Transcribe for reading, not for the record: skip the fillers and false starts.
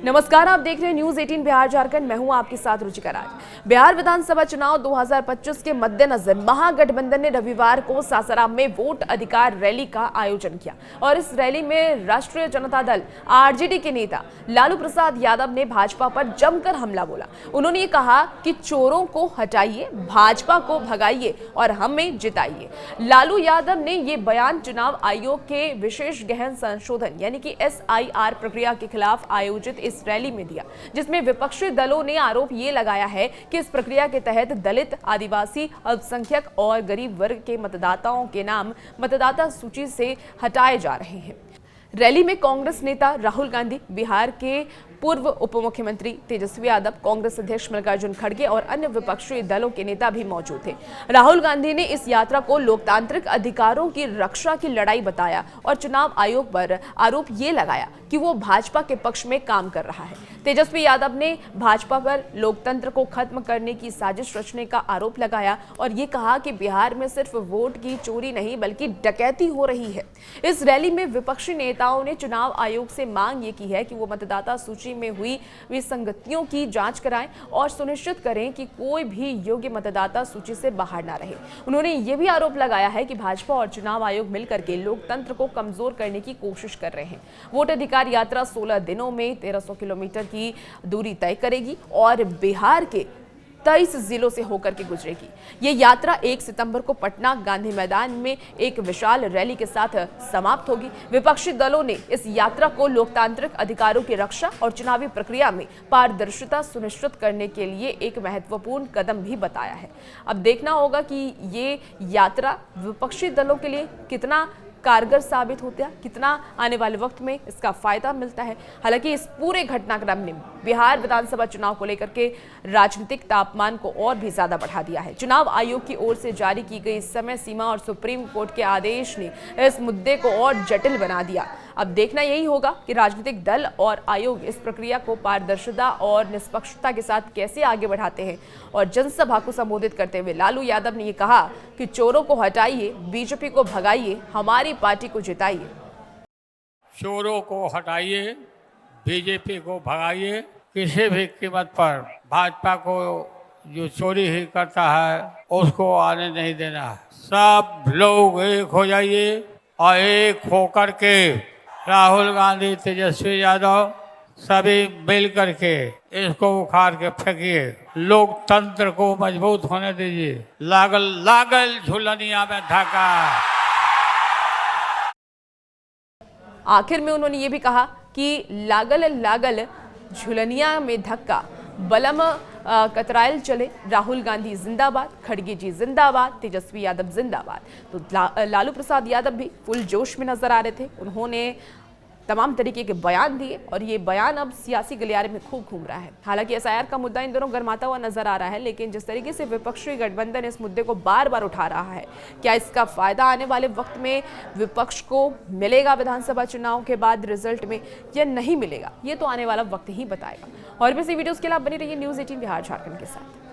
नमस्कार, आप देख रहे हैं न्यूज 18 बिहार झारखंड। मैं हूं आपके साथ रुचिका राज। बिहार विधानसभा चुनाव 2025 के मद्देनजर महागठबंधन ने रविवार को सासाराम में वोट अधिकार रैली का आयोजन किया और इस रैली में राष्ट्रीय जनता दल आरजेडी के नेता लालू प्रसाद यादव ने भाजपा पर जमकर हमला बोला। उन्होंने ये कहा कि चोरों को हटाइए, भाजपा को भगाइए और हमें जिताइए। लालू यादव ने ये बयान चुनाव आयोग के विशेष गहन संशोधन यानी कि SIR प्रक्रिया के खिलाफ आयोजित इस रैली में दिया, जिसमें विपक्षी दलों ने आरोप ये लगाया है कि इस प्रक्रिया के तहत दलित, आदिवासी, अल्पसंख्यक और गरीब वर्ग के मतदाताओं के नाम मतदाता सूची से हटाए जा रहे हैं। रैली में कांग्रेस नेता राहुल गांधी, बिहार के पूर्व उप मुख्यमंत्री तेजस्वी यादव, कांग्रेस अध्यक्ष मल्लिकार्जुन खड़गे और अन्य विपक्षी दलों के नेता भी मौजूद थे। राहुल गांधी ने इस यात्रा को लोकतांत्रिक अधिकारों की रक्षा की लड़ाई बताया और चुनाव आयोग पर आरोप ये लगाया कि वो भाजपा के पक्ष में काम कर रहा है। तेजस्वी यादव ने भाजपा पर लोकतंत्र को खत्म करने की साजिश रचने का आरोप लगाया और ये कहा कि बिहार में सिर्फ वोट की चोरी नहीं बल्कि डकैती हो रही है। इस रैली में विपक्षी नेताओं ने चुनाव आयोग से मांग ये की है कि वो मतदाता सूची में हुई विसंगतियों की जांच कराएं और सुनिश्चित करें कि कोई भी योग्य मतदाता सूची से बाहर ना रहे। उन्होंने ये भी आरोप लगाया है कि भाजपा और चुनाव आयोग मिलकर के लोकतंत्र को कमजोर करने की कोशिश कर रहे हैं। वोट अधिकार यात्रा 16 दिनों में 1300 किलोमीटर की दूरी तय करेगी और बिहार के 23 जिलों से होकर के गुजरेगी। ये यात्रा 1 सितंबर को पटना गांधी मैदान में एक विशाल रैली के साथ समाप्त होगी। विपक्षी दलों ने इस यात्रा को लोकतांत्रिक अधिकारों की रक्षा और चुनावी प्रक्रिया में पारदर्शिता सुनिश्चित करने के लिए एक महत्वपूर्ण कदम भी बताया है। अब देखना होगा कि ये यात्रा विपक्षी दलों के लिए कितना कारगर साबित होता है, कितना आने वाले वक्त में इसका फायदा मिलता है। हालांकि इस पूरे घटनाक्रम ने बिहार विधानसभा चुनाव को लेकर के राजनीतिक तापमान को और भी ज्यादा बढ़ा दिया है। चुनाव आयोग की ओर से जारी की गई समय सीमा और सुप्रीम कोर्ट के आदेश ने इस मुद्दे को और जटिल बना दिया। अब देखना यही होगा कि राजनीतिक दल और आयोग इस प्रक्रिया को पारदर्शिता और निष्पक्षता के साथ कैसे आगे बढ़ाते हैं। और जनसभा को संबोधित करते हुए लालू यादव ने ये कहा कि चोरों को हटाइए, बीजेपी को भगाइए, हमारी पार्टी को जिताइए। चोरों को हटाइए, बीजेपी को भगाइए, किसी भी कीमत पर भाजपा को जो चोरी ही करता है उसको आने नहीं देना है। सब लोग एक हो जाइए और एक होकर के राहुल गांधी, तेजस्वी यादव सभी मिल करके इसको उखाड़ के फेंकिए। लोकतंत्र को मजबूत होने दीजिए। लागल लागल झुलनिया में धक्का। आखिर में उन्होंने ये भी कहा कि लागल लागल झुलनिया में धक्का, बलम कतराइल चले, राहुल गांधी जिंदाबाद, खड़गे जी जिंदाबाद, तेजस्वी यादव जिंदाबाद। तो लालू प्रसाद यादव भी फुल जोश में नजर आ रहे थे। उन्होंने तमाम तरीके के बयान दिए और ये बयान अब सियासी गलियारे में खूब घूम रहा है। हालांकि SIR का मुद्दा इन दोनों गर्माता हुआ नजर आ रहा है, लेकिन जिस तरीके से विपक्षी गठबंधन इस मुद्दे को बार बार उठा रहा है, क्या इसका फायदा आने वाले वक्त में विपक्ष को मिलेगा विधानसभा चुनाव के बाद रिजल्ट में या नहीं मिलेगा, ये तो आने वाला वक्त ही बताएगा। और भी ऐसी वीडियोस के लिए आप बनी रहिए न्यूज 18 बिहार झारखंड के साथ।